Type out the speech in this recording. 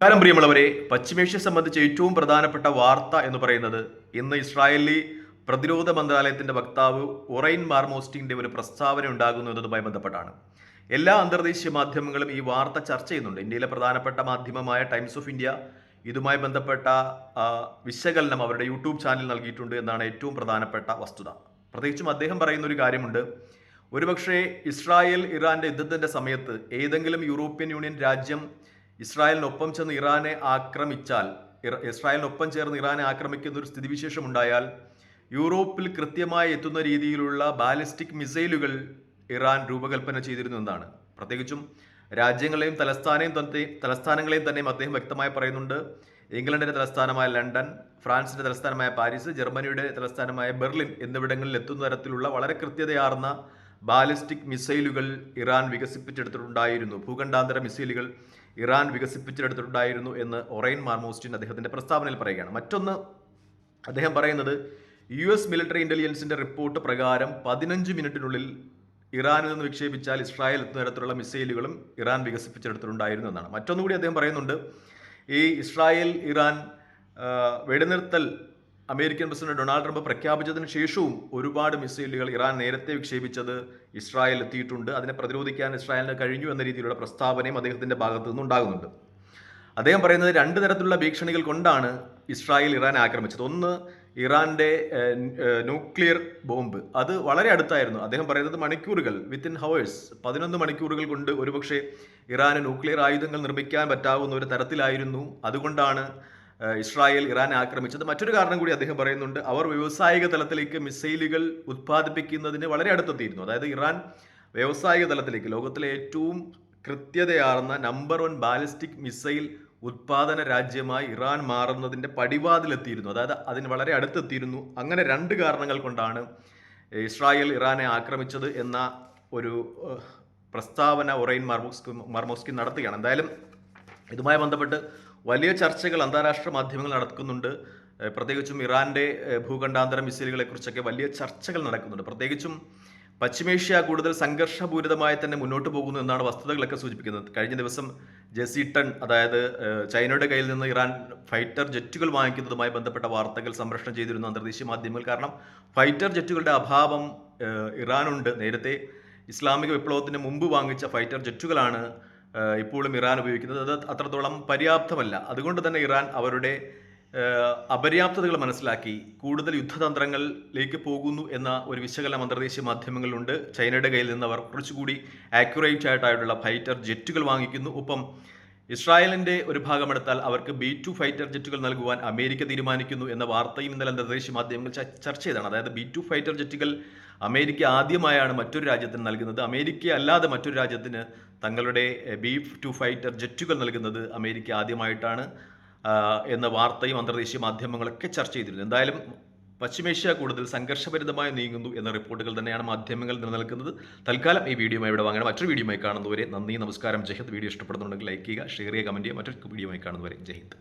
നമസ്കാരം പ്രിയമുള്ളവരെ, പശ്ചിമേഷ്യ സംബന്ധിച്ച് ഏറ്റവും പ്രധാനപ്പെട്ട വാർത്ത എന്ന് പറയുന്നത് ഇന്ന് ഇസ്രായേലി പ്രതിരോധ മന്ത്രാലയത്തിന്റെ വക്താവ് ഒറൈൻ മാർമോസ്റ്റിന്റെ ഒരു പ്രസ്താവന ഉണ്ടാകുന്നു എന്നതുമായി ബന്ധപ്പെട്ടാണ്. എല്ലാ അന്തർദേശീയ മാധ്യമങ്ങളും ഈ വാർത്ത ചർച്ച ചെയ്യുന്നുണ്ട്. ഇന്ത്യയിലെ പ്രധാനപ്പെട്ട മാധ്യമമായ ടൈംസ് ഓഫ് ഇന്ത്യ ഇതുമായി ബന്ധപ്പെട്ട വിശകലനം അവരുടെ യൂട്യൂബ് ചാനൽ നൽകിയിട്ടുണ്ട് എന്നാണ് ഏറ്റവും പ്രധാനപ്പെട്ട വസ്തുത. പ്രത്യേകിച്ചും അദ്ദേഹം പറയുന്ന ഒരു കാര്യമുണ്ട്. ഒരുപക്ഷെ ഇസ്രായേൽ ഇറാന്റെ യുദ്ധത്തിന്റെ സമയത്ത് ഏതെങ്കിലും യൂറോപ്യൻ യൂണിയൻ രാജ്യം ഇസ്രായേലിനൊപ്പം ചേർന്ന് ഇറാനെ ആക്രമിക്കുന്ന ഒരു സ്ഥിതിവിശേഷം ഉണ്ടായാൽ യൂറോപ്പിൽ കൃത്യമായി എത്തുന്ന രീതിയിലുള്ള ബാലിസ്റ്റിക് മിസൈലുകൾ ഇറാൻ രൂപകൽപ്പന ചെയ്തിരുന്നു എന്നാണ്. പ്രത്യേകിച്ചും രാജ്യങ്ങളെയും തലസ്ഥാനങ്ങളെയും തന്നെ അദ്ദേഹം വ്യക്തമായി പറയുന്നുണ്ട്. ഇംഗ്ലണ്ടിന്റെ തലസ്ഥാനമായ ലണ്ടൻ, ഫ്രാൻസിന്റെ തലസ്ഥാനമായ പാരീസ്, ജർമ്മനിയുടെ തലസ്ഥാനമായ ബെർലിൻ എന്നിവിടങ്ങളിൽ എത്തുന്ന തരത്തിലുള്ള വളരെ കൃത്യതയാർന്ന ബാലിസ്റ്റിക് മിസൈലുകൾ ഇറാൻ വികസിപ്പിച്ചെടുത്തിട്ടുണ്ടായിരുന്നു, ഭൂഖണ്ഡാന്തര മിസൈലുകൾ ഇറാൻ വികസിപ്പിച്ചെടുത്തിട്ടുണ്ടായിരുന്നു എന്ന് ഒറൈൻ മാർമോസ്റ്റിൻ അദ്ദേഹത്തിന്റെ പ്രസ്താവനയിൽ പറയുകയാണ്. മറ്റൊന്ന് അദ്ദേഹം പറയുന്നത്, US മിലിറ്ററി ഇന്റലിജൻസിന്റെ റിപ്പോർട്ട് പ്രകാരം 15 മിനിറ്റിനുള്ളിൽ ഇറാനിൽ നിന്ന് വിക്ഷേപിച്ചാൽ ഇസ്രായേൽ എത്തുന്ന തരത്തിലുള്ള മിസൈലുകളും ഇറാൻ വികസിപ്പിച്ചെടുത്തിട്ടുണ്ടായിരുന്നു എന്നാണ്. മറ്റൊന്നുകൂടി അദ്ദേഹം പറയുന്നുണ്ട്, ഈ ഇസ്രായേൽ ഇറാൻ വെടിനിർത്തൽ അമേരിക്കൻ പ്രസിഡന്റ് ഡൊണാൾഡ് ട്രംപ് പ്രഖ്യാപിച്ചതിന് ശേഷവും ഒരുപാട് മിസൈലുകൾ ഇറാൻ നേരത്തെ വിക്ഷേപിച്ചത് ഇസ്രായേൽ എത്തിയിട്ടുണ്ട്. അതിനെ പ്രതിരോധിക്കാൻ ഇസ്രായേലിന് കഴിഞ്ഞു എന്ന രീതിയിലുള്ള പ്രസ്താവനയും അദ്ദേഹത്തിന്റെ ഭാഗത്തു നിന്നുണ്ടാകുന്നുണ്ട്. അദ്ദേഹം പറയുന്നത് 2 തരത്തിലുള്ള ഭീഷണികൾ കൊണ്ടാണ് ഇസ്രായേൽ ഇറാൻ ആക്രമിച്ചത്. ഒന്ന്, ഇറാന്റെ ന്യൂക്ലിയർ ബോംബ്, അത് വളരെ അടുത്തായിരുന്നു. അദ്ദേഹം പറയുന്നത് മണിക്കൂറുകൾ, വിത്തിൻ ഹവേഴ്സ്, 11 മണിക്കൂറുകൾ കൊണ്ട് ഒരുപക്ഷെ ഇറാന് ന്യൂക്ലിയർ ആയുധങ്ങൾ നിർമ്മിക്കാൻ പറ്റാവുന്ന ഒരു തരത്തിലായിരുന്നു. അതുകൊണ്ടാണ് ഇസ്രായേൽ ഇറാനെ ആക്രമിച്ചത്. മറ്റൊരു കാരണം കൂടി അദ്ദേഹം പറയുന്നുണ്ട്, അവർ വ്യാവസായിക തലത്തിലേക്ക് മിസൈലുകൾ ഉത്പാദിപ്പിക്കുന്നതിന് വളരെ അടുത്തെത്തിയിരുന്നു. അതായത് ഇറാൻ വ്യാവസായിക തലത്തിലേക്ക് ലോകത്തിലെ ഏറ്റവും കൃത്യതയാർന്ന നമ്പർ 1 ബാലിസ്റ്റിക് മിസൈൽ ഉത്പാദന രാജ്യമായി ഇറാൻ മാറുന്നതിൻ്റെ പടിവാതിലെത്തിയിരുന്നു. അതായത് അതിന് വളരെ അടുത്തെത്തിയിരുന്നു. അങ്ങനെ 2 കാരണങ്ങൾ കൊണ്ടാണ് ഇസ്രായേൽ ഇറാനെ ആക്രമിച്ചത് എന്ന ഒരു പ്രസ്താവന ഒറൈൻ മാർമോസ്കിൻ നടത്തുകയാണ്. എന്തായാലും ഇതുമായി ബന്ധപ്പെട്ട് വലിയ ചർച്ചകൾ അന്താരാഷ്ട്ര മാധ്യമങ്ങൾ നടക്കുന്നുണ്ട്. പ്രത്യേകിച്ചും ഇറാന്റെ ഭൂഖണ്ഡാന്തര മിസൈലുകളെ കുറിച്ചൊക്കെ വലിയ ചർച്ചകൾ നടക്കുന്നുണ്ട്. പ്രത്യേകിച്ചും പശ്ചിമേഷ്യ കൂടുതൽ സംഘർഷപൂരിതമായി തന്നെ മുന്നോട്ട് പോകുന്നു എന്നാണ് വസ്തുതകളൊക്കെ സൂചിപ്പിക്കുന്നത്. കഴിഞ്ഞ ദിവസം ജെസി-10, അതായത് ചൈനയുടെ കയ്യിൽ നിന്ന് ഇറാൻ ഫൈറ്റർ ജെറ്റുകൾ വാങ്ങിക്കുന്നതുമായി ബന്ധപ്പെട്ട വാർത്തകൾ സംപ്രേഷണം ചെയ്തിരുന്നു അന്തർദേശീയ മാധ്യമങ്ങൾ. കാരണം ഫൈറ്റർ ജെറ്റുകളുടെ അഭാവം ഇറാനുണ്ട്. നേരത്തെ ഇസ്ലാമിക വിപ്ലവത്തിന് മുമ്പ് വാങ്ങിച്ച ഫൈറ്റർ ജെറ്റുകളാണ് ഇപ്പോഴും ഇറാൻ ഉപയോഗിക്കുന്നത്. അത് അത്രത്തോളം പര്യാപ്തമല്ല. അതുകൊണ്ട് തന്നെ ഇറാൻ അവരുടെ അപര്യാപ്തതകൾ മനസ്സിലാക്കി കൂടുതൽ യുദ്ധതന്ത്രങ്ങളിലേക്ക് പോകുന്നു എന്ന ഒരു വിശകലനം അന്തർദേശീയ മാധ്യമങ്ങളിലുണ്ട്. ചൈനയുടെ കയ്യിൽ നിന്ന് അവർ കുറച്ചുകൂടി ആക്യുറേറ്റ് ആയിട്ടുള്ള ഫൈറ്റർ ജെറ്റുകൾ വാങ്ങിക്കുന്നു. ഒപ്പം ഇസ്രായേലിന്റെ ഒരു ഭാഗമെടുത്താൽ അവർക്ക് B-2 ഫൈറ്റർ ജെറ്റുകൾ നൽകുവാൻ അമേരിക്ക തീരുമാനിക്കുന്നു എന്ന വാർത്തയും ഇന്നലെ അന്തർദേശീയ മാധ്യമങ്ങൾ ചർച്ച ചെയ്തതാണ്. അതായത് B-2 ഫൈറ്റർ ജെറ്റുകൾ അമേരിക്ക ആദ്യമായാണ് മറ്റൊരു രാജ്യത്തിന് നൽകുന്നത്. അമേരിക്ക അല്ലാതെ മറ്റൊരു രാജ്യത്തിന് തങ്ങളുടെ B-2 ഫൈറ്റർ ജെറ്റുകൾ നൽകുന്നത് അമേരിക്ക ആദ്യമായിട്ടാണ് എന്ന വാർത്തയും അന്തർദേശീയ മാധ്യമങ്ങളൊക്കെ ചർച്ച ചെയ്തിരുന്നു. എന്തായാലും പശ്ചിമേഷ്യ കൂടുതൽ സംഘർഷഭരിതമായി നീങ്ങുന്നു എന്ന റിപ്പോർട്ടുകൾ തന്നെയാണ് മാധ്യമങ്ങൾ നിലനിൽക്കുന്നത്. തൽക്കാലം ഈ വീഡിയോയുമായി ഇവിടെ വാങ്ങണം. മറ്റൊരു വീഡിയോയുമായി കാണുന്നവരെ നന്ദി, നമസ്കാരം, ജയ് ഹിന്ദ്. വീഡിയോ ഇഷ്ടപ്പെടുന്നുണ്ടെങ്കിൽ ലൈക്ക് ചെയ്യുക, ഷെയർ ചെയ്യുക, കമന്റ് ചെയ്യുക. മറ്റൊരു വീഡിയോയുമായി കാണുന്നവരെ ജയ് ഹിന്ദ്.